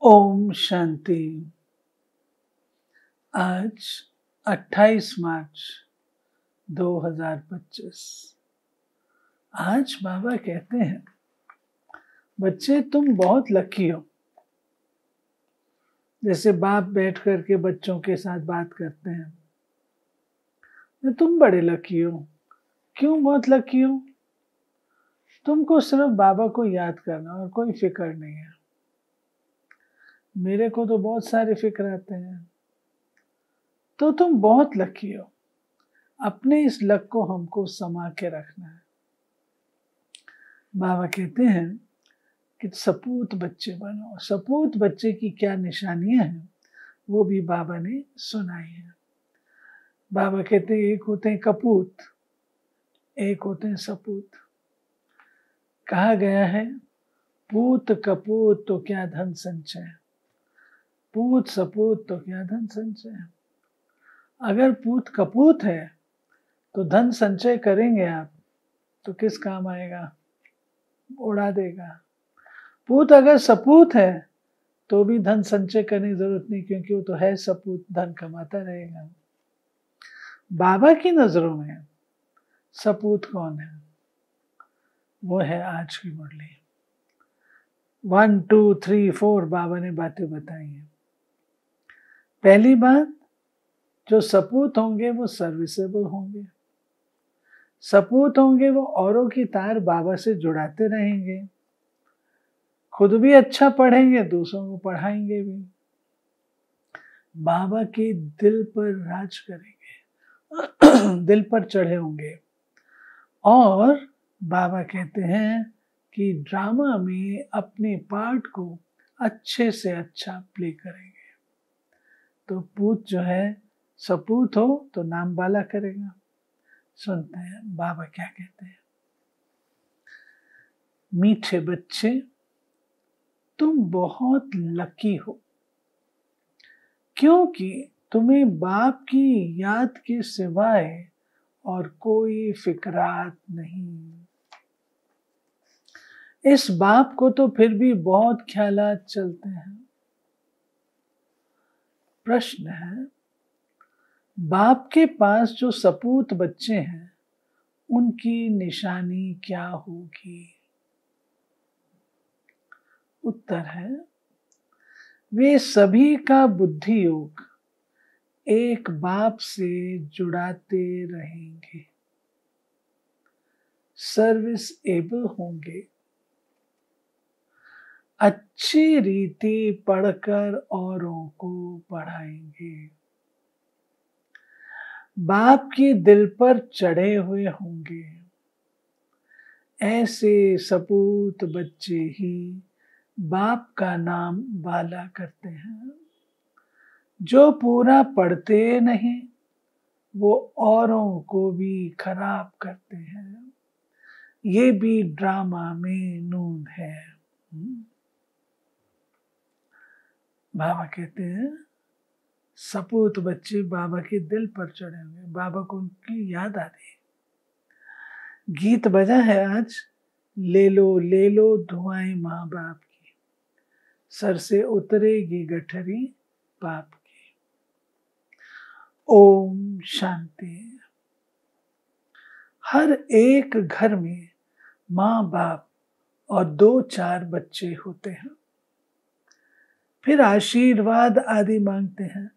ओम शांति। आज 28 मार्च 2025। आज बाबा कहते हैं, बच्चे तुम बहुत लकी हो। जैसे बाप बैठ करके बच्चों के साथ बात करते हैं, तो तुम बड़े लकी हो। क्यों बहुत लकी हो? तुमको सिर्फ बाबा को याद करना और कोई फिक्र नहीं है। मेरे को तो बहुत सारे फिक्र आते हैं, तो तुम बहुत लकी हो। अपने इस लक को हमको समा के रखना है। बाबा कहते हैं कि सपूत बच्चे बनो। सपूत बच्चे की क्या निशानियां हैं वो भी बाबा ने सुनाई है। बाबा कहते हैं एक होते हैं कपूत, एक होते हैं सपूत। कहा गया है पूत कपूत तो क्या धन संचय, पूत सपूत तो क्या धन संचय। अगर पूत कपूत है तो धन संचय करेंगे आप तो किस काम आएगा? उड़ा देगा। पूत अगर सपूत है तो भी धन संचय करने की जरूरत नहीं, क्योंकि वो तो है सपूत, धन कमाता रहेगा। बाबा की नजरों में सपूत कौन है? वो है आज की मुरली। 1 2 3 4 बाबा ने बातें बताई हैं। पहली बात, जो सपूत होंगे वो सर्विसेबल होंगे। सपूत होंगे वो औरों की तार बाबा से जुड़ाते रहेंगे, खुद भी अच्छा पढ़ेंगे, दूसरों को पढ़ाएंगे भी। बाबा के दिल पर राज करेंगे, दिल पर चढ़े होंगे। और बाबा कहते हैं कि ड्रामा में अपने पार्ट को अच्छे से अच्छा प्ले करेंगे। तो पूत जो है, सपूत हो तो नाम बाला करेगा। सुनते हैं बाबा क्या कहते हैं। मीठे बच्चे, तुम बहुत लकी हो, क्योंकि तुम्हें बाप की याद के सिवाय और कोई फिक्रात नहीं। इस बाप को तो फिर भी बहुत ख्यालात चलते हैं। प्रश्न है, बाप के पास जो सपूत बच्चे हैं उनकी निशानी क्या होगी? उत्तर है, वे सभी का बुद्धि योग एक बाप से जुड़ाते रहेंगे, सर्विस एबल होंगे, अच्छी रीति पढ़कर औरों को पढ़ाएंगे, बाप के दिल पर चढ़े हुए होंगे। ऐसे सपूत बच्चे ही बाप का नाम बाला करते हैं। जो पूरा पढ़ते नहीं वो औरों को भी खराब करते हैं। ये भी ड्रामा में नून है। बाबा कहते हैं सपूत बच्चे बाबा के दिल पर चढ़े हुए, बाबा को उनकी याद आ रही है। गीत बजा है आज, ले लो धुआएं माँ बाप की, सर से उतरेगी गठरी पाप की। ओम शांति। हर एक घर में माँ बाप और 2-4 बच्चे होते हैं, फिर आशीर्वाद आदि मांगते हैं।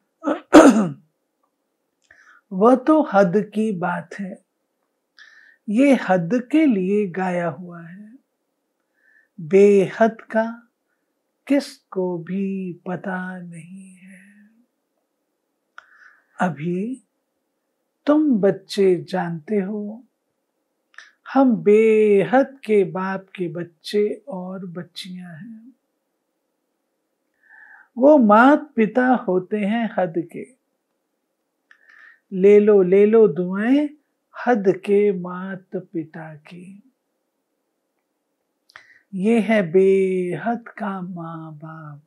वह तो हद की बात है, ये हद के लिए गाया हुआ है। बेहद का किसको भी पता नहीं है। अभी तुम बच्चे जानते हो हम बेहद के बाप के बच्चे और बच्चियां हैं। वो माता पिता होते हैं हद के। ले लो दुआएं हद के माता पिता की। ये है बेहद का माँ बाप।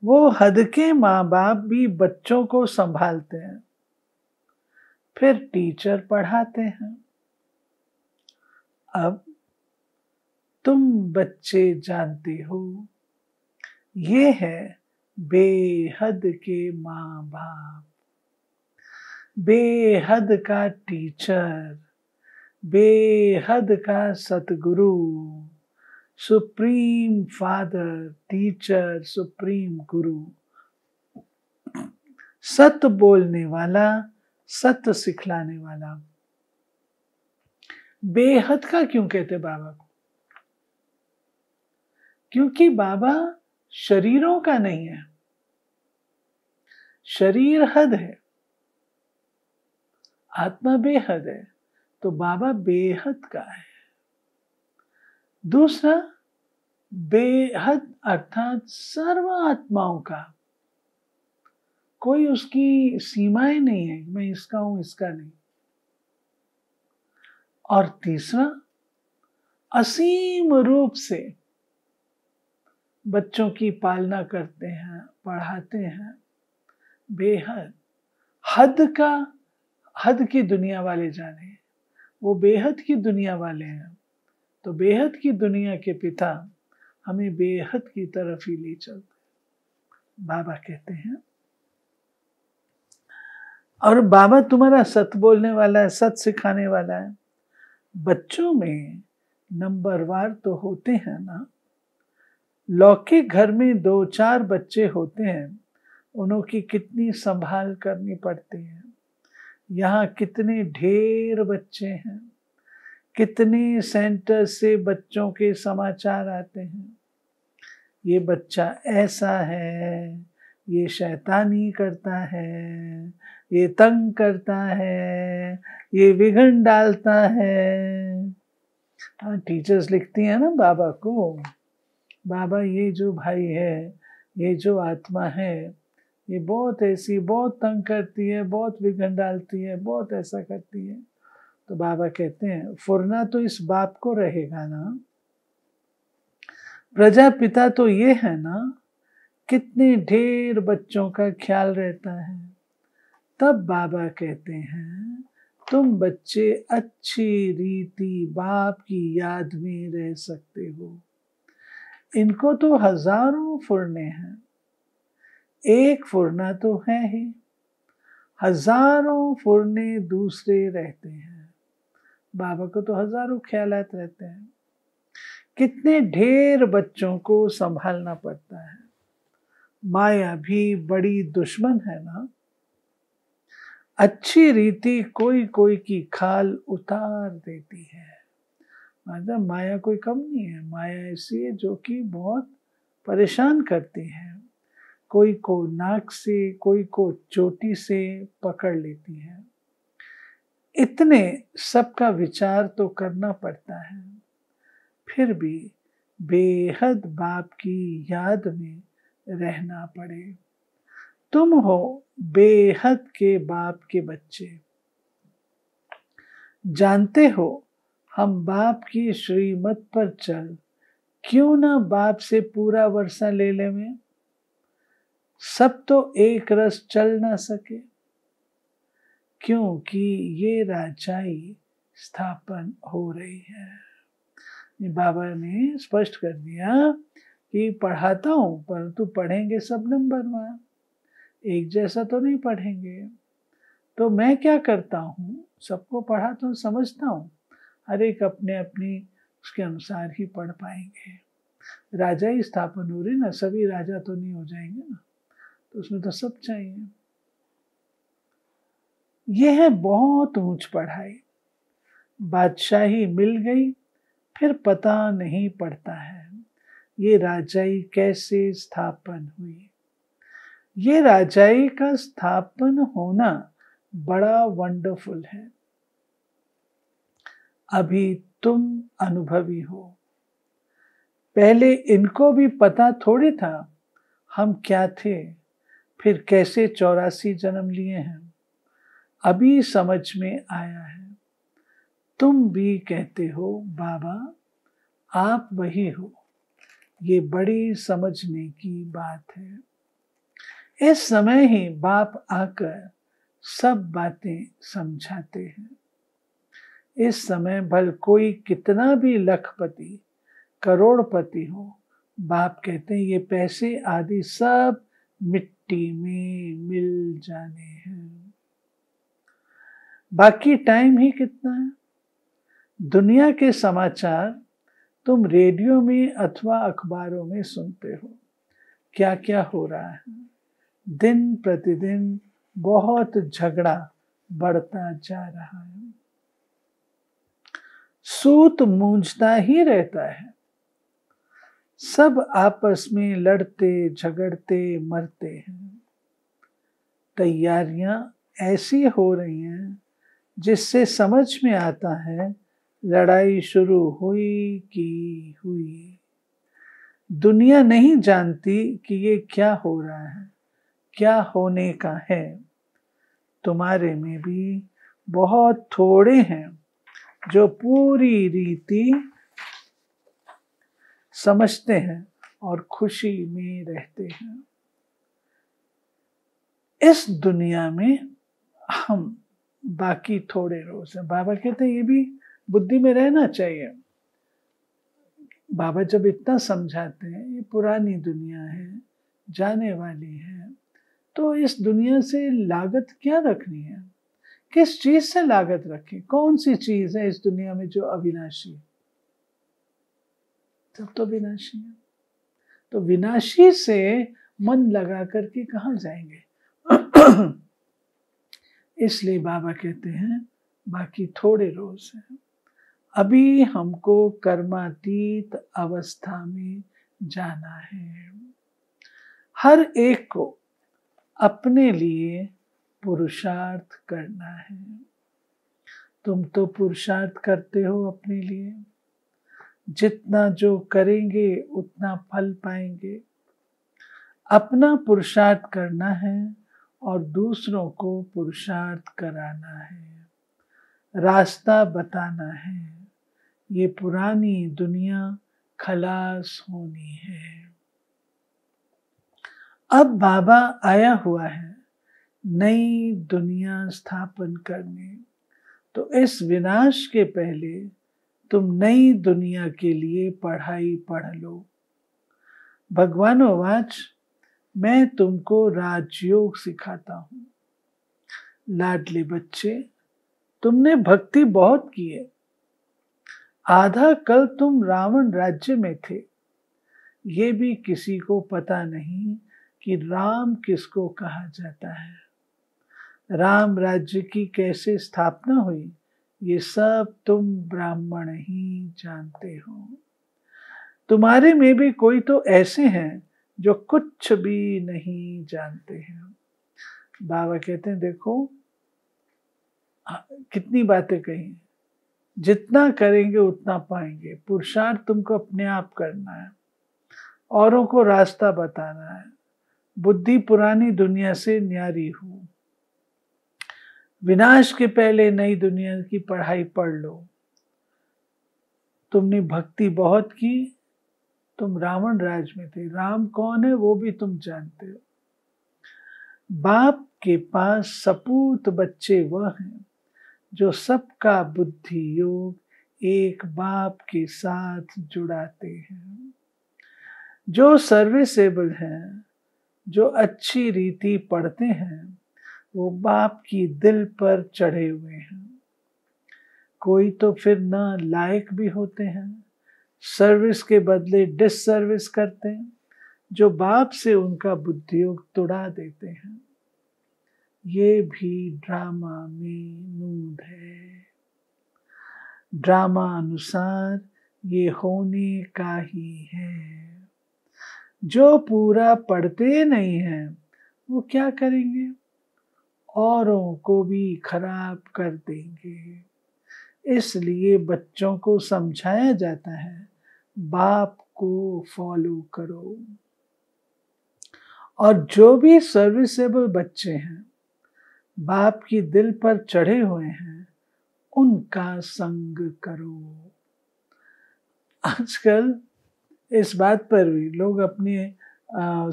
वो हद के माँ बाप भी बच्चों को संभालते हैं, फिर टीचर पढ़ाते हैं। अब तुम बच्चे जानते हो ये है बेहद के माँ बाप, बेहद का टीचर, बेहद का सतगुरु, सुप्रीम फादर, टीचर, सुप्रीम गुरु, सत्य बोलने वाला, सत्य सिखलाने वाला। बेहद का क्यों कहते बाबा को? क्योंकि बाबा शरीरों का नहीं है, शरीर हद है, आत्मा बेहद है, तो बाबा बेहद का है। दूसरा, बेहद अर्थात सर्व आत्माओं का, कोई उसकी सीमाएं नहीं है, मैं इसका हूं इसका नहीं। और तीसरा, असीम रूप से बच्चों की पालना करते हैं, पढ़ाते हैं, बेहद। हद का, हद की दुनिया वाले जाने, वो बेहद की दुनिया वाले हैं। तो बेहद की दुनिया के पिता हमें बेहद की तरफ ही ले चलते। बाबा कहते हैं, और बाबा तुम्हारा सत्य बोलने वाला है, सत्य सिखाने वाला है। बच्चों में नंबरवार तो होते हैं ना, लौकिक घर में 2-4 बच्चे होते हैं, उनकी कितनी संभाल करनी पड़ती है। यहाँ कितने ढेर बच्चे हैं, कितने सेंटर से बच्चों के समाचार आते हैं, ये बच्चा ऐसा है, ये शैतानी करता है, ये तंग करता है, ये विघन डालता है। हाँ, टीचर्स लिखती हैं ना बाबा को, बाबा ये जो भाई है, ये जो आत्मा है, ये बहुत ऐसी, बहुत तंग करती है, बहुत विघन डालती है, बहुत ऐसा करती है। तो बाबा कहते हैं, फुरना तो इस बाप को रहेगा ना, प्रजापिता तो ये है ना, कितने ढेर बच्चों का ख्याल रहता है। तब बाबा कहते हैं, तुम बच्चे अच्छी रीति बाप की याद में रह सकते हो। इनको तो हजारों फुरने हैं, एक फुरना तो है ही, हजारों फुरने दूसरे रहते हैं। बाबा को तो हजारों ख्यालात रहते हैं, कितने ढेर बच्चों को संभालना पड़ता है। माया भी बड़ी दुश्मन है ना, अच्छी रीति कोई कोई की खाल उतार देती है। मतलब माया कोई कम नहीं है, माया ऐसी है जो कि बहुत परेशान करती है। कोई को नाक से, कोई को चोटी से पकड़ लेती है। इतने सबका विचार तो करना पड़ता है, फिर भी बेहद बाप की याद में रहना पड़े। तुम हो बेहद के बाप के बच्चे, जानते हो हम बाप की श्रीमत पर चल, क्यों ना बाप से पूरा वर्षा ले ले में, सब तो एक रस चल ना सके, क्योंकि ये राजाई स्थापन हो रही है। बाबा ने स्पष्ट कर दिया कि पढ़ाता हूं, परंतु पढ़ेंगे सब नंबरवार, एक जैसा तो नहीं पढ़ेंगे। तो मैं क्या करता हूँ, सबको पढ़ाता हूँ, समझता हूँ, हर एक अपने अपनी उसके अनुसार ही पढ़ पाएंगे। राजा ही स्थापन हो रही ना, सभी राजा तो नहीं हो जाएंगे ना, तो उसमें तो सब चाहिए। यह है बहुत ऊंच पढ़ाई। बादशाही मिल गई, फिर पता नहीं पड़ता है ये राजाई कैसे स्थापन हुई। ये राजाई का स्थापन होना बड़ा वंडरफुल है। अभी तुम अनुभवी हो, पहले इनको भी पता थोड़ी था हम क्या थे, फिर कैसे 84 जन्म लिए हैं, अभी समझ में आया है। तुम भी कहते हो बाबा आप वही हो, ये बड़ी समझने की बात है। इस समय ही बाप आकर सब बातें समझाते हैं। इस समय भल कोई कितना भी लखपति, करोड़पति हो, बाप कहते हैं ये पैसे आदि सब मिट्टी में मिल जाने हैं, बाकी टाइम ही कितना है। दुनिया के समाचार तुम रेडियो में अथवा अखबारों में सुनते हो, क्या क्या हो रहा है। दिन प्रतिदिन बहुत झगड़ा बढ़ता जा रहा है, सूत मूंझता ही रहता है, सब आपस में लड़ते झगड़ते मरते हैं। तैयारियां ऐसी हो रही हैं जिससे समझ में आता है लड़ाई शुरू हुई कि हुई। दुनिया नहीं जानती कि ये क्या हो रहा है, क्या होने का है। तुम्हारे में भी बहुत थोड़े हैं जो पूरी रीति समझते हैं और खुशी में रहते हैं। इस दुनिया में हम बाकी थोड़े रोज हैं। बाबा कहते हैं ये भी बुद्धि में रहना चाहिए। बाबा जब इतना समझाते हैं ये पुरानी दुनिया है, जाने वाली है, तो इस दुनिया से लागत क्या रखनी है, किस चीज से लागत रखें। कौन सी चीज है इस दुनिया में जो अविनाशी है? सब तो विनाशी है। तो विनाशी से मन लगा करके कहाँ जाएंगे? इसलिए बाबा कहते हैं बाकी थोड़े रोज हैं, अभी हमको कर्मातीत अवस्था में जाना है। हर एक को अपने लिए पुरुषार्थ करना है। तुम तो पुरुषार्थ करते हो अपने लिए, जितना जो करेंगे उतना फल पाएंगे। अपना पुरुषार्थ करना है और दूसरों को पुरुषार्थ कराना है, रास्ता बताना है। ये पुरानी दुनिया खलास होनी है। अब बाबा आया हुआ है नई दुनिया स्थापन करने, तो इस विनाश के पहले तुम नई दुनिया के लिए पढ़ाई पढ़ लो। भगवानोवाच, मैं तुमको राजयोग सिखाता हूं। लाडले बच्चे, तुमने भक्ति बहुत की है। आधा कल तुम रावण राज्य में थे, ये भी किसी को पता नहीं कि राम किसको कहा जाता है। राम राज्य की कैसे स्थापना हुई ये सब तुम ब्राह्मण ही जानते हो। तुम्हारे में भी कोई तो ऐसे हैं जो कुछ भी नहीं जानते हैं। बाबा कहते हैं देखो कितनी बातें कही, जितना करेंगे उतना पाएंगे। पुरुषार्थ तुमको अपने आप करना है, औरों को रास्ता बताना है। बुद्धि पुरानी दुनिया से न्यारी हो। विनाश के पहले नई दुनिया की पढ़ाई पढ़ लो। तुमने भक्ति बहुत की, तुम रावण राज में थे, राम कौन है वो भी तुम जानते हो। बाप के पास सपूत बच्चे वह हैं जो सबका बुद्धि योग एक बाप के साथ जुड़ाते हैं, जो सर्विसेबल हैं, जो अच्छी रीति पढ़ते हैं, वो बाप की दिल पर चढ़े हुए हैं। कोई तो फिर ना लायक भी होते हैं, सर्विस के बदले डिससर्विस करते हैं, जो बाप से उनका बुद्धि योग तुड़ा देते हैं। ये भी ड्रामा में नूद है। ड्रामा अनुसार ये होने का ही है। जो पूरा पढ़ते नहीं हैं वो क्या करेंगे? औरों को भी खराब कर देंगे। इसलिए बच्चों को समझाया जाता है बाप को फॉलो करो। और जो भी सर्विसेबल बच्चे हैं, बाप की दिल पर चढ़े हुए हैं, उनका संग करो। आजकल इस बात पर भी लोग अपने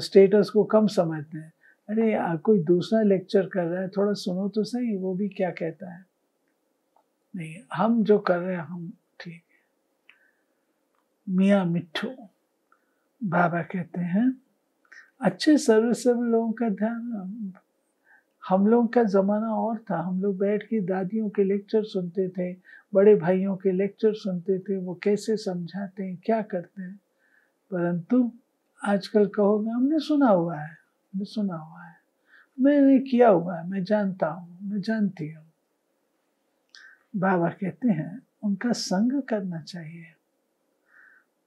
स्टेटस को कम समझते हैं। अरे कोई दूसरा लेक्चर कर रहा है, थोड़ा सुनो तो सही, वो भी क्या कहता है। नहीं, हम जो कर रहे हैं हम ठीक है। मियाँ मिट्ठू, बाबा कहते हैं अच्छे सर्व लोगों का ध्यान। हम लोगों का ज़माना और था, हम लोग बैठ के दादियों के लेक्चर सुनते थे, बड़े भाइयों के लेक्चर सुनते थे, वो कैसे समझाते हैं, क्या करते हैं। परंतु आजकल कहोगे हमने सुना हुआ है, हमने सुना हुआ है, मैंने किया हुआ है, मैं जानता हूँ, मैं जानती हूँ। बाबा कहते हैं उनका संग करना चाहिए।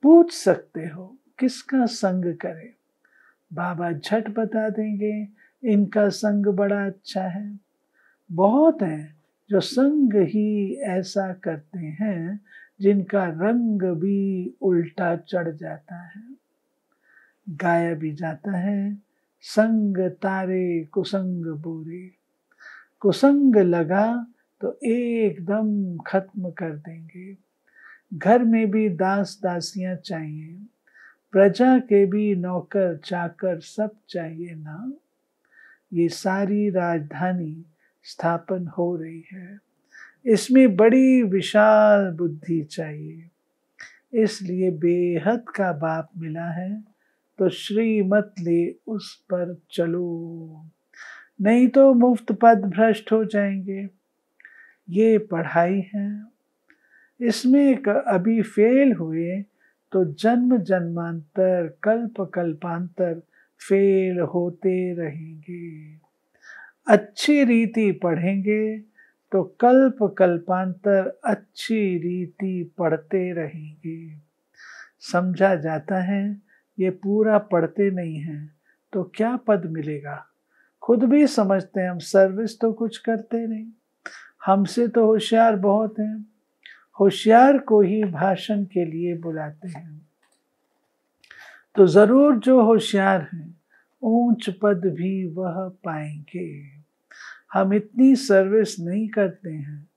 पूछ सकते हो किसका संग करें, बाबा झट बता देंगे इनका संग बड़ा अच्छा है। बहुत हैं जो संग ही ऐसा करते हैं जिनका रंग भी उल्टा चढ़ जाता है, गाया भी जाता है संग तारे कुसंग बोरे। कुसंग लगा तो एकदम खत्म कर देंगे। घर में भी दास दासियां चाहिए, प्रजा के भी नौकर चाकर सब चाहिए ना। ये सारी राजधानी स्थापन हो रही है, इसमें बड़ी विशाल बुद्धि चाहिए। इसलिए बेहद का बाप मिला है तो श्रीमत ले उस पर चलो, नहीं तो मुफ्त पद भ्रष्ट हो जाएंगे। ये पढ़ाई है, इसमें अभी फेल हुए तो जन्म जन्मांतर कल्प कल्पांतर फेल होते रहेंगे। अच्छी रीति पढ़ेंगे तो कल्प कल्पांतर अच्छी रीति पढ़ते रहेंगे। समझा जाता है ये पूरा पढ़ते नहीं हैं तो क्या पद मिलेगा। खुद भी समझते हैं हम सर्विस तो कुछ करते नहीं, हमसे तो होशियार बहुत हैं। होशियार को ही भाषण के लिए बुलाते हैं, तो जरूर जो होशियार हैं ऊंच पद भी वह पाएंगे। हम इतनी सर्विस नहीं करते हैं,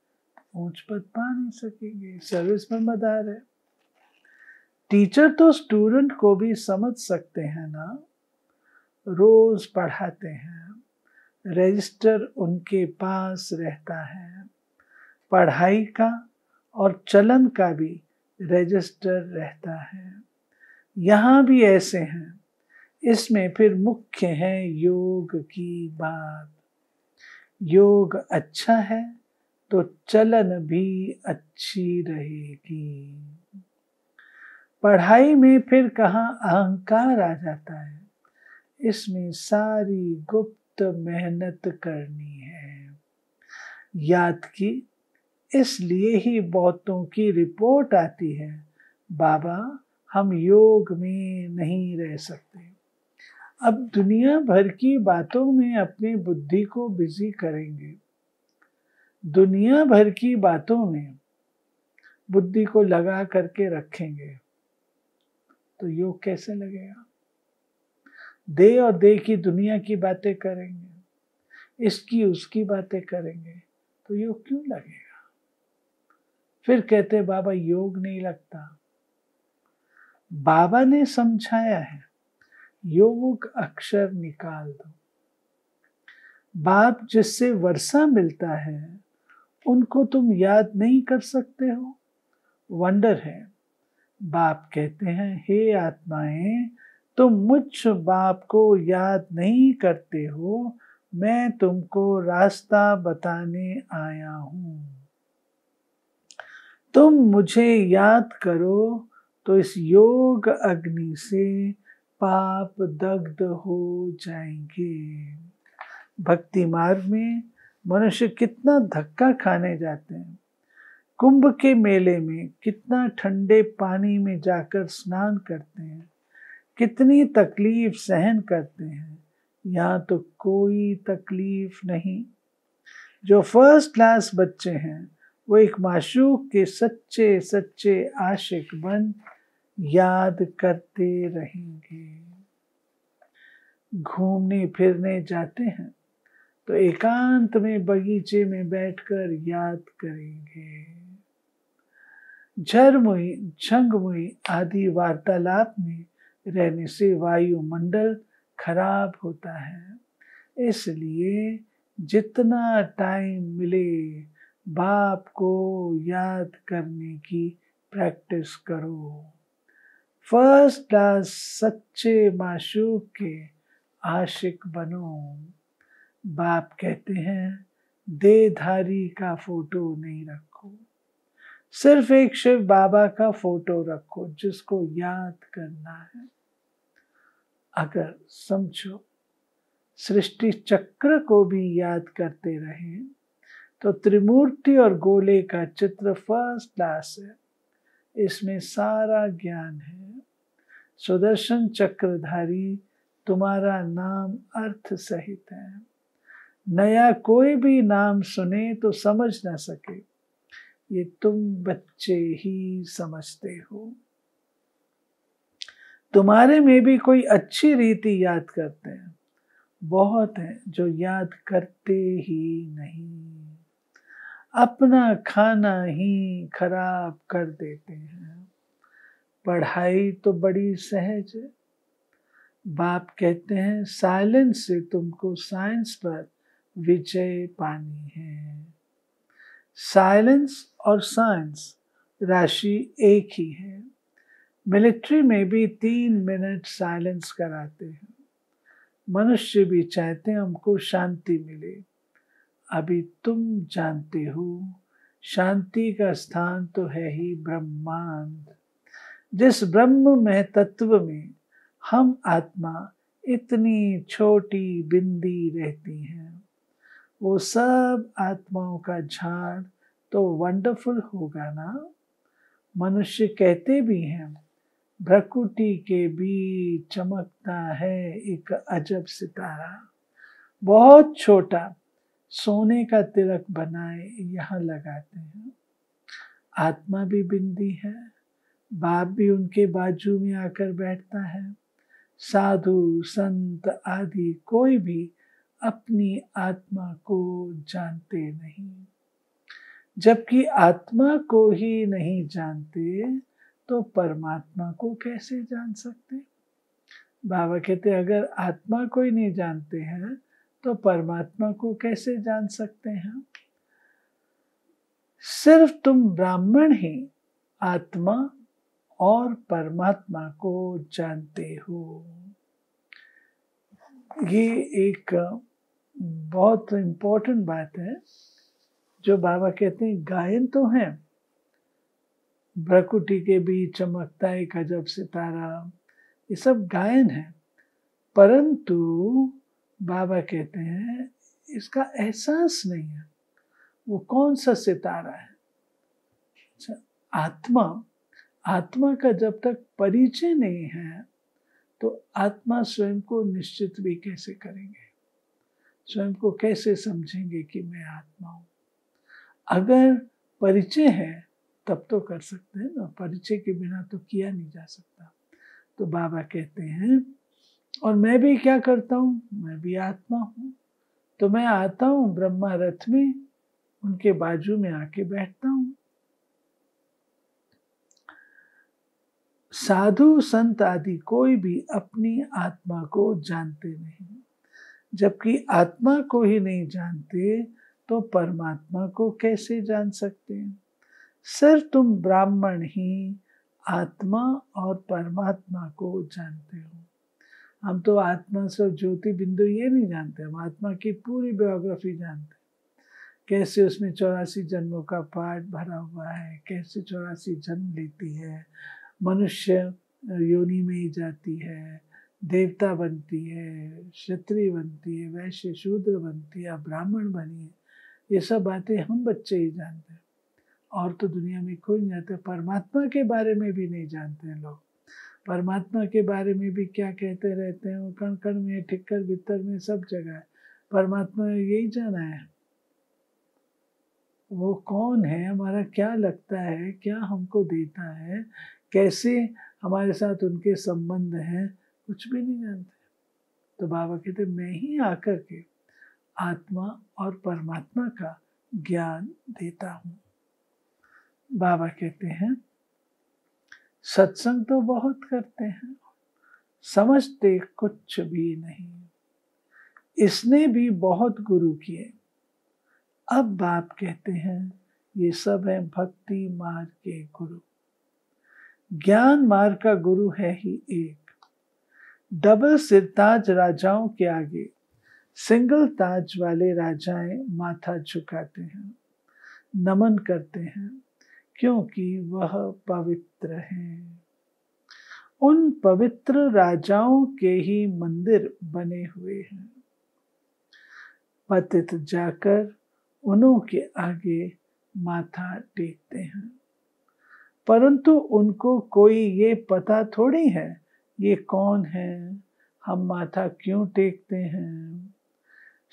ऊंच पद पा नहीं सकेंगे, सर्विस में मदार है। टीचर तो स्टूडेंट को भी समझ सकते हैं ना, रोज पढ़ाते हैं, रजिस्टर उनके पास रहता है, पढ़ाई का और चलन का भी रजिस्टर रहता है। यहाँ भी ऐसे हैं, इसमें फिर मुख्य है योग की बात। योग अच्छा है तो चलन भी अच्छी रहेगी। पढ़ाई में फिर कहाँ अहंकार आ जाता है, इसमें सारी गुप्त मेहनत करनी है। याद की इसलिए ही बहुतों की रिपोर्ट आती है, बाबा हम योग में नहीं रह सकते। अब दुनिया भर की बातों में अपनी बुद्धि को बिजी करेंगे, दुनिया भर की बातों में बुद्धि को लगा करके रखेंगे तो योग कैसे लगेगा। दे और दे की दुनिया की बातें करेंगे, इसकी उसकी बातें करेंगे तो योग क्यों लगेगा। फिर कहते बाबा योग नहीं लगता। बाबा ने समझाया है योग अक्षर निकाल दो। बाप जिससे वर्षा मिलता है उनको तुम याद नहीं कर सकते हो, वंडर है। बाप कहते हैं हे आत्माएं तुम मुझ बाप को याद नहीं करते हो, मैं तुमको रास्ता बताने आया हूं। तुम मुझे याद करो तो इस योग अग्नि से पाप दग्ध हो जाएंगे। भक्ति मार्ग में मनुष्य कितना धक्का खाने जाते हैं, कुंभ के मेले में कितना ठंडे पानी में जाकर स्नान करते हैं, कितनी तकलीफ सहन करते हैं। यहाँ तो कोई तकलीफ नहीं। जो फर्स्ट क्लास बच्चे हैं वो एक माशूक के सच्चे सच्चे आशिक बन याद करते रहेंगे। घूमने फिरने जाते हैं तो एकांत में बगीचे में बैठकर याद करेंगे। झरमुई झंगमुई आदि वार्तालाप में रहने से वायुमंडल खराब होता है। इसलिए जितना टाइम मिले बाप को याद करने की प्रैक्टिस करो। फर्स्ट क्लास सच्चे माशूक के आशिक बनो। बाप कहते हैं देहधारी का फोटो नहीं रखो, सिर्फ एक शिव बाबा का फोटो रखो जिसको याद करना है। अगर समझो सृष्टि चक्र को भी याद करते रहे तो त्रिमूर्ति और गोले का चित्र फर्स्ट क्लास है, इसमें सारा ज्ञान है। सुदर्शन चक्रधारी तुम्हारा नाम अर्थ सहित है। नया कोई भी नाम सुने तो समझ ना सके, ये तुम बच्चे ही समझते हो। तुम्हारे में भी कोई अच्छी रीति याद करते हैं, बहुत हैं जो याद करते ही नहीं, अपना खाना ही खराब कर देते हैं। पढ़ाई तो बड़ी सहज है। बाप कहते हैं साइलेंस से तुमको साइंस पर विजय पानी है। साइलेंस और साइंस राशि एक ही है। मिलिट्री में भी 3 मिनट साइलेंस कराते हैं। मनुष्य भी चाहते हैं हमको शांति मिले। अभी तुम जानते हो शांति का स्थान तो है ही ब्रह्मांड। जिस ब्रह्म में तत्व में हम आत्मा इतनी छोटी बिंदी रहती हैं, वो सब आत्माओं का झाड़ तो वंडरफुल होगा ना। मनुष्य कहते भी हैं भ्रकुटी के बीच चमकता है एक अजब सितारा, बहुत छोटा सोने का तिलक बनाए यहाँ लगाते हैं। आत्मा भी बिंदी है, बाप भी उनके बाजू में आकर बैठता है। साधु संत आदि कोई भी अपनी आत्मा को जानते नहीं। जबकि आत्मा को ही नहीं जानते तो परमात्मा को कैसे जान सकते। बाबा कहते अगर आत्मा को ही नहीं जानते हैं तो परमात्मा को कैसे जान सकते हैं। सिर्फ तुम ब्राह्मण ही आत्मा और परमात्मा को जानते हो। ये एक बहुत इम्पोर्टेंट बात है जो बाबा कहते हैं। गायन तो है, भ्रकुटी के बीच चमकता एक अजब सितारा, ये सब गायन है, परंतु बाबा कहते हैं इसका एहसास नहीं है। वो कौन सा सितारा है। आत्मा का जब तक परिचय नहीं है तो आत्मा स्वयं को निश्चित भी कैसे करेंगे, स्वयं को कैसे समझेंगे कि मैं आत्मा हूं। अगर परिचय है तब तो कर सकते हैं ना, परिचय के बिना तो किया नहीं जा सकता। तो बाबा कहते हैं और मैं भी क्या करता हूँ, मैं भी आत्मा हूँ। तो मैं आता हूँ ब्रह्मा रथ में, उनके बाजू में आके बैठता हूँ। साधु संत आदि कोई भी अपनी आत्मा को जानते नहीं। जबकि आत्मा को ही नहीं जानते तो परमात्मा को कैसे जान सकते हैं। सिर्फ तुम ब्राह्मण ही आत्मा और परमात्मा को जानते हो। हम तो आत्मा से ज्योति बिंदु ये नहीं जानते, हम आत्मा की पूरी बायोग्राफी जानते हैं। कैसे उसमें 84 जन्मों का पाठ भरा हुआ है, कैसे 84 जन्म लेती है, मनुष्य योनि में ही जाती है, देवता बनती है, क्षत्रिय बनती है, वैश्य शूद्र बनती है, ब्राह्मण बनी है। ये सब बातें हम बच्चे ही जानते हैं और तो दुनिया में कोई नहीं जानते। परमात्मा के बारे में भी नहीं जानते हैं लोग। परमात्मा के बारे में भी क्या कहते रहते हैं, वो कण कण में, ठिक्कर भीतर में, सब जगह है। परमात्मा यही जाना है वो कौन है, हमारा क्या लगता है, क्या हमको देता है, कैसे हमारे साथ उनके संबंध हैं, कुछ भी नहीं जानते। तो बाबा कहते मैं ही आकर के आत्मा और परमात्मा का ज्ञान देता हूँ। बाबा कहते हैं सत्संग तो बहुत करते हैं, समझते कुछ भी नहीं। इसने भी बहुत गुरु किए। अब बाप कहते हैं ये सब है भक्ति मार्ग के गुरु। ज्ञान मार्ग का गुरु है ही एक। डबल सिरताज राजाओं के आगे सिंगल ताज वाले राजाएं माथा झुकाते हैं, नमन करते हैं, क्योंकि वह पवित्र हैं। उन पवित्र राजाओं के ही मंदिर बने हुए हैं। पतित जाकर उन्हों के आगे माथा टेकते हैं, परंतु उनको कोई ये पता थोड़ी है ये कौन है, हम माथा क्यों टेकते हैं।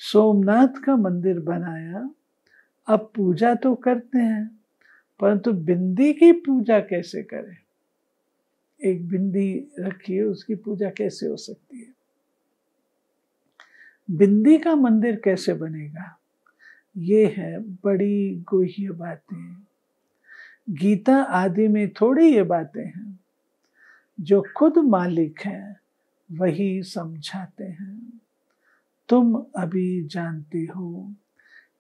सोमनाथ का मंदिर बनाया, अब पूजा तो करते हैं, परंतु बिंदी की पूजा कैसे करें। एक बिंदी रखिए, उसकी पूजा कैसे हो सकती है। बिंदी का मंदिर कैसे बनेगा, ये है बड़ी गुह्य बातें। गीता आदि में थोड़ी ये बातें हैं, जो खुद मालिक हैं वही समझाते हैं। तुम अभी जानते हो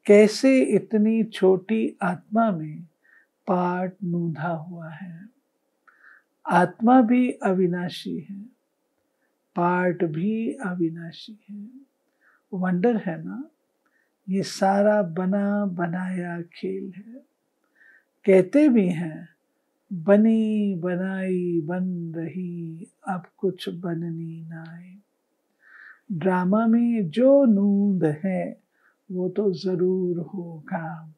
कैसे इतनी छोटी आत्मा में पाठ नूंधा हुआ है। आत्मा भी अविनाशी है, पाठ भी अविनाशी है। वंडर है ना, ये सारा बना बनाया खेल है। कहते भी हैं बनी बनाई बन रही, अब कुछ बननी ना आए। ड्रामा में जो नूंद है वो तो जरूर होगा,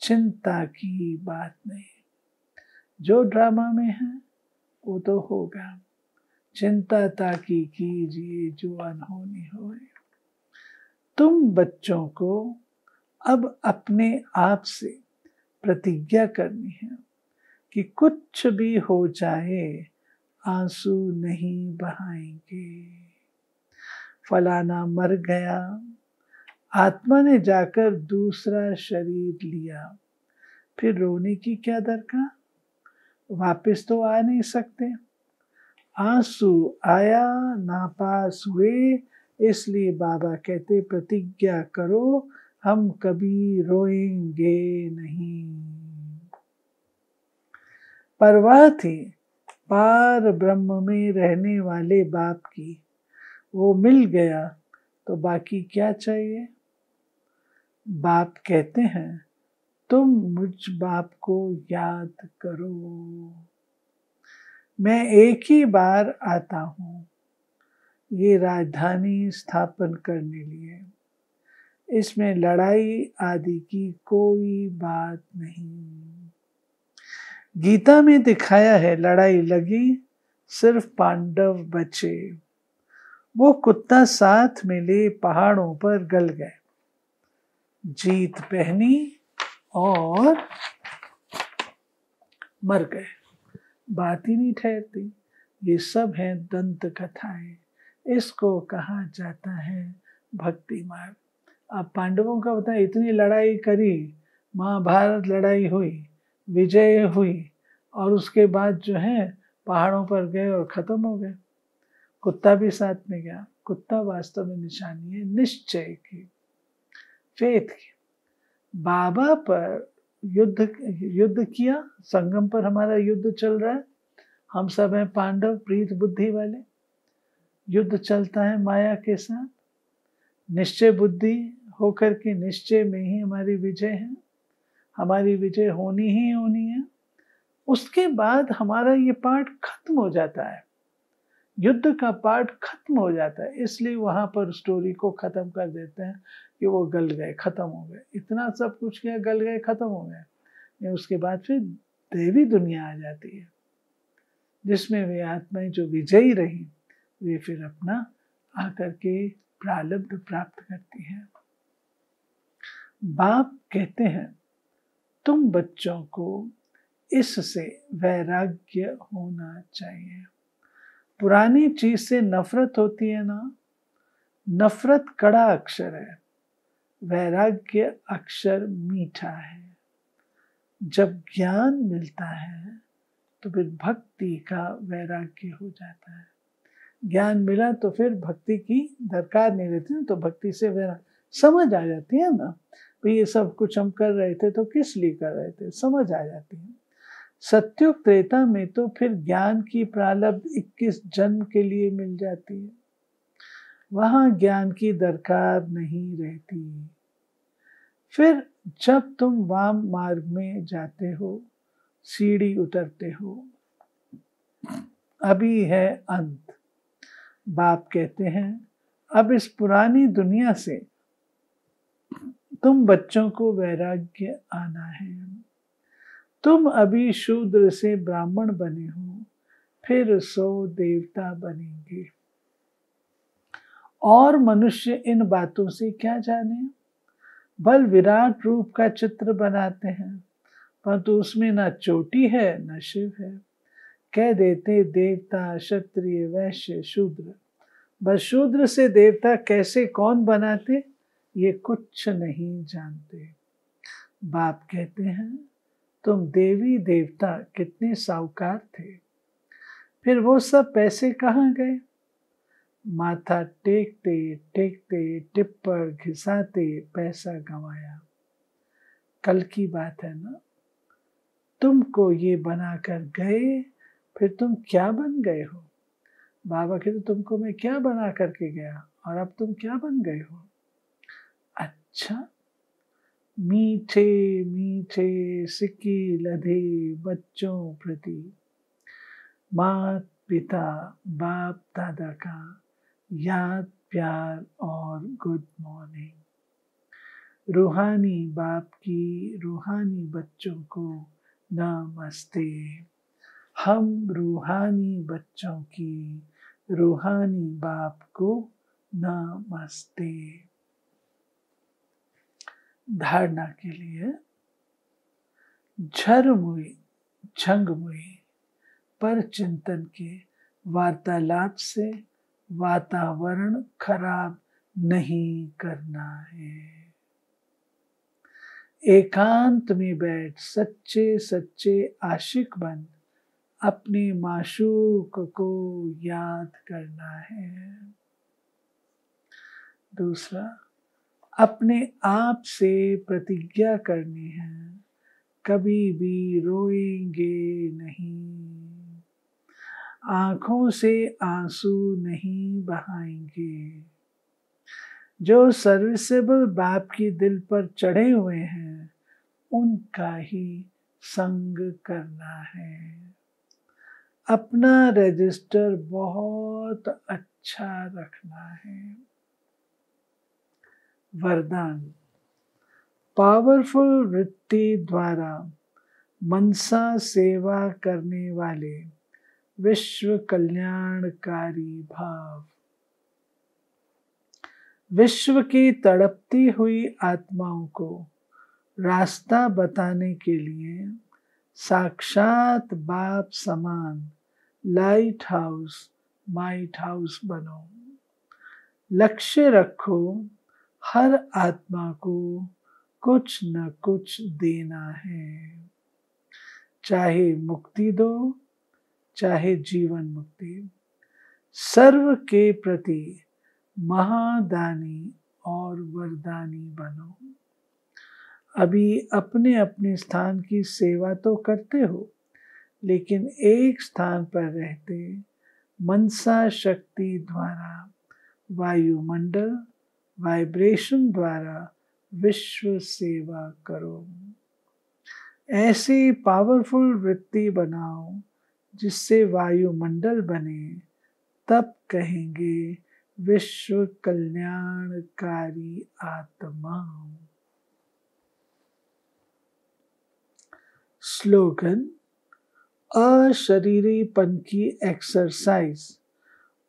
चिंता की बात नहीं। जो ड्रामा में है वो तो होगा, चिंता ताकि कीजिए जो अनहोनी होए। तुम बच्चों को अब अपने आप से प्रतिज्ञा करनी है कि कुछ भी हो जाए आंसू नहीं बहाएंगे। फलाना मर गया, आत्मा ने जाकर दूसरा शरीर लिया, फिर रोने की क्या दरकार, वापस तो आ नहीं सकते। आंसू आया नापास हुए, इसलिए बाबा कहते प्रतिज्ञा करो हम कभी रोएंगे नहीं। परवाह थी पार ब्रह्म में रहने वाले बाप की, वो मिल गया तो बाकी क्या चाहिए। बाप कहते हैं तुम मुझ बाप को याद करो। मैं एक ही बार आता हूँ ये राजधानी स्थापन करने लिए, इसमें लड़ाई आदि की कोई बात नहीं। गीता में दिखाया है लड़ाई लगी सिर्फ पांडव बचे, वो कुत्ता साथ में ले पहाड़ों पर गल गए, जीत पहनी और मर गए। बात ही नहीं ठहरती। ये सब है दंत कथाएं, इसको कहा जाता है भक्ति मार्ग। अब पांडवों का बताए इतनी लड़ाई करी, महाभारत लड़ाई हुई, विजय हुई, और उसके बाद जो है पहाड़ों पर गए और खत्म हो गए। कुत्ता भी साथ में गया। कुत्ता वास्तव में निशानी है निश्चय की, फेथ की। बाबा पर युद्ध किया, संगम पर हमारा युद्ध चल रहा है, हम सब हैं पांडव प्रीत बुद्धि वाले। युद्ध चलता है माया के साथ, निश्चय बुद्धि होकर के निश्चय में ही हमारी विजय है, हमारी विजय होनी ही होनी है। उसके बाद हमारा ये पार्ट खत्म हो जाता है, युद्ध का पार्ट खत्म हो जाता है। इसलिए वहां पर स्टोरी को खत्म कर देते हैं कि वो गल गए, खत्म हो गए, इतना सब कुछ किया, गल गए, खत्म हो गए। उसके बाद फिर देवी दुनिया आ जाती है, जिसमें वे आत्माएं जो विजयी रही वे फिर अपना आकर के प्रारब्ध प्राप्त करती हैं। बाप कहते हैं तुम बच्चों को इससे वैराग्य होना चाहिए। पुरानी चीज से नफरत होती है ना, नफरत कड़ा अक्षर है, वैराग्य अक्षर मीठा है। जब ज्ञान मिलता है तो फिर भक्ति का वैराग्य हो जाता है। ज्ञान मिला तो फिर भक्ति की दरकार नहीं रहती ना, तो भक्ति से वैराग्य समझ आ जाती है ना। तो ये सब कुछ हम कर रहे थे तो किस लिए कर रहे थे, समझ आ जाती है। सत्युग त्रेता में तो फिर ज्ञान की प्रारब्ध 21 जन्म के लिए मिल जाती है, वहां ज्ञान की दरकार नहीं रहती। फिर जब तुम वाम मार्ग में जाते हो, सीढ़ी उतरते हो, अभी है अंत। बाप कहते हैं अब इस पुरानी दुनिया से तुम बच्चों को वैराग्य आना है। तुम अभी शूद्र से ब्राह्मण बने हो, फिर 100 देवता बनेंगे। और मनुष्य इन बातों से क्या जाने? बल विराट रूप का चित्र बनाते हैं, परंतु उसमें न चोटी है न शिव है। कह देते देवता क्षत्रिय वैश्य शूद्र, बस शूद्र से देवता कैसे कौन बनाते, ये कुछ नहीं जानते। बाप कहते हैं तुम देवी देवता कितने साहूकार थे, फिर वो सब पैसे कहाँ गए? माथा टेकते टेकते टिप्पर घिसाते पैसा गंवाया। कल की बात है ना, तुमको ये बनाकर गए, फिर तुम क्या बन गए हो? बाबा कहते तुमको मैं क्या बना करके गया और अब तुम क्या बन गए हो? अच्छा, मीठे मीठे सिक्की लधे बच्चों प्रति मात पिता बाप दादा का याद प्यार और गुड मॉर्निंग। रूहानी बाप की रूहानी बच्चों को नमस्ते। हम रूहानी बच्चों की रूहानी बाप को नमस्ते। धारणा के लिए झरमुई झंगमुई पर चिंतन के वार्तालाप से वातावरण खराब नहीं करना है। एकांत में बैठ सच्चे सच्चे आशिक बन अपने माशूक को याद करना है। दूसरा, अपने आप से प्रतिज्ञा करनी है, कभी भी रोएंगे नहीं, आंखों से आंसू नहीं बहाएंगे। जो सर्विसेबल बाप की दिल पर चढ़े हुए हैं, उनका ही संग करना है। अपना रजिस्टर बहुत अच्छा रखना है। वरदान, पावरफुल वृत्ति द्वारा मनसा सेवा करने वाले विश्व कल्याणकारी भाव। विश्व की तड़पती हुई आत्माओं को रास्ता बताने के लिए साक्षात बाप समान लाइट हाउस माइट हाउस बनो। लक्ष्य रखो हर आत्मा को कुछ न कुछ देना है, चाहे मुक्ति दो चाहे जीवन मुक्ति। सर्व के प्रति महादानी और वरदानी बनो। अभी अपने अपने स्थान की सेवा तो करते हो, लेकिन एक स्थान पर रहते मनसा शक्ति द्वारा वायुमंडल वाइब्रेशन द्वारा विश्व सेवा करो। ऐसी पावरफुल वृत्ति बनाओ जिससे वायुमंडल बने, तब कहेंगे विश्व कल्याणकारी आत्मा। स्लोगन, अशरीरीपन की एक्सरसाइज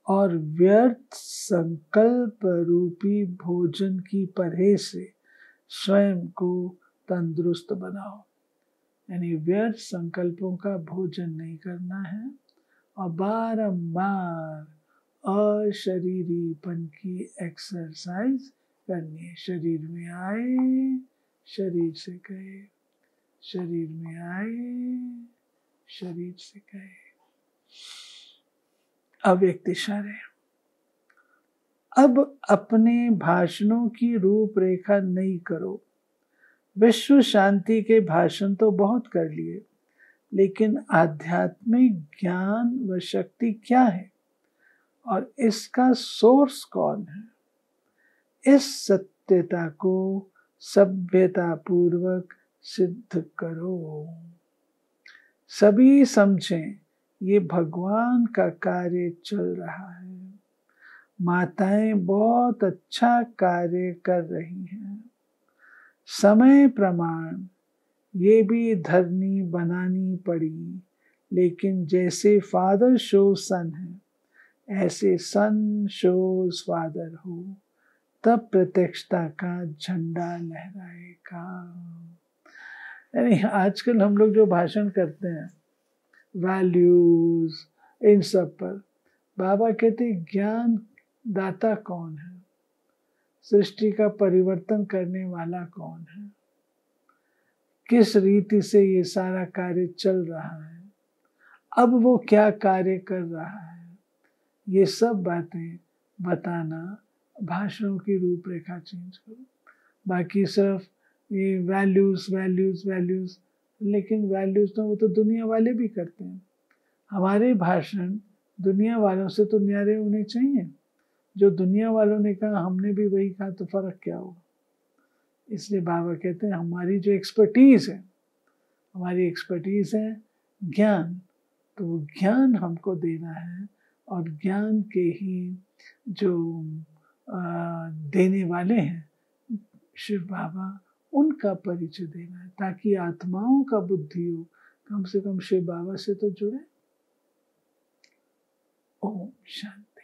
और व्यर्थ संकल्प रूपी भोजन की परहेज से स्वयं को तंदुरुस्त बनाओ। यानी व्यर्थ संकल्पों का भोजन नहीं करना है और बारंबार अशरीरीपन की एक्सरसाइज करनी है। शरीर में आए, शरीर से गए, शरीर में आए, शरीर से गए। अव्यक्त इशारे। अब अपने भाषणों की रूपरेखा नहीं करो। विश्व शांति के भाषण तो बहुत कर लिए, लेकिन आध्यात्मिक ज्ञान व शक्ति क्या है और इसका सोर्स कौन है, इस सत्यता को सभ्यता पूर्वक सिद्ध करो। सभी समझें ये भगवान का कार्य चल रहा है। माताएं बहुत अच्छा कार्य कर रही हैं। समय प्रमाण ये भी धरनी बनानी पड़ी, लेकिन जैसे फादर शो सन है ऐसे सन शोज फादर हो, तब प्रत्यक्षता का झंडा लहराएगा। यानी आजकल हम लोग जो भाषण करते हैं वैल्यूज इन सब पर, बाबा कहते ज्ञान दाता कौन है, सृष्टि का परिवर्तन करने वाला कौन है, किस रीति से ये सारा कार्य चल रहा है, अब वो क्या कार्य कर रहा है, ये सब बातें बताना भाषणों की रूपरेखा चेंज करो। बाकी सिर्फ ये वैल्यूज वैल्यूज वैल्यूज, लेकिन वैल्यूज तो वो तो दुनिया वाले भी करते हैं। हमारे भाषण दुनिया वालों से तो न्यारे होने चाहिए। जो दुनिया वालों ने कहा हमने भी वही कहा तो फर्क क्या होगा। इसलिए बाबा कहते हैं हमारी जो एक्सपर्टीज है, हमारी एक्सपर्टीज है ज्ञान, तो वो ज्ञान हमको देना है और ज्ञान के ही जो देने वाले हैं शिव बाबा, उनका परिचय देना है ताकि आत्माओं का बुद्धि हो कम से कम शिव बाबा से तो जुड़े। ओम शांति।